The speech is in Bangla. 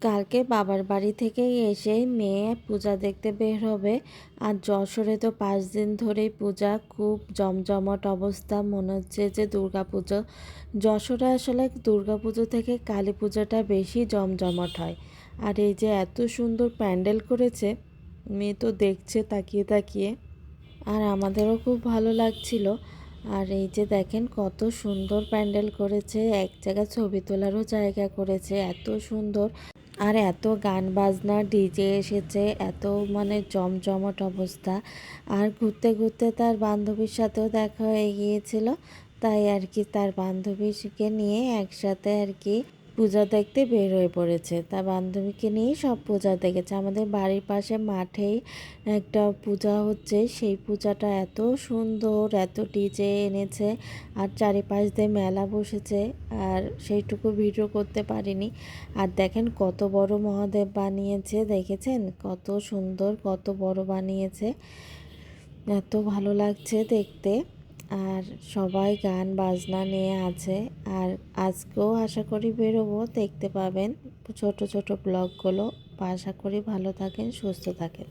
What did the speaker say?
কালকে বাবার বাড়ি থেকে এসেই মেয়ে পূজা দেখতে বের হবে। আর যশোরে তো 5 দিন ধরেই পূজা, খুব জমজমাট অবস্থা, মনে হচ্ছে যে দুর্গাপুজো। যশোরে আসলে দুর্গাপুজো থেকে কালী পূজাটা বেশি জমজমাট হয়। আর এই যে এত সুন্দর প্যান্ডেল করেছে, মেয়ে তো দেখছে তাকিয়ে তাকিয়ে, আর আমাদেরও খুব ভালো লাগছিল। আর এই যে দেখেন কত সুন্দর প্যান্ডেল করেছে, এক জায়গায় ছবি তোলারও জায়গা করেছে, এত সুন্দর। আর এত গান বাজনা ডিজে এসেছে, এত মানে জমজমাট অবস্থা। আর ঘুরতে ঘুরতে তার বান্ধবীর সাথেও দেখা হয়ে গিয়েছিল, তাই আর কি তার বান্ধবীকে নিয়ে একসাথে আর কি পূজা দেখতে বের হয়ে পড়েছে। তার বান্ধবীকে নিয়েই সব পূজা দেখেছে। আমাদের বাড়ির পাশে মাঠেই একটা পূজা হচ্ছে, সেই পূজাটা এত সুন্দর, এত ডিজে এনেছে, আর চারিপাশ দিয়ে মেলা বসেছে। আর সেইটুকু ভিডিও করতে পারিনি। আর দেখেন কত বড় মহাদেব বানিয়েছে, দেখেছেন কত সুন্দর, কত বড় বানিয়েছে, এত ভালো লাগছে দেখতে। আর সবাই গান বাজনা নিয়ে আছে। আর আজকেও আশা করি বেরোবো, দেখতে পাবেন ছোট ছোট ব্লগগুলো। আশা করি ভালো থাকেন, সুস্থ থাকেন।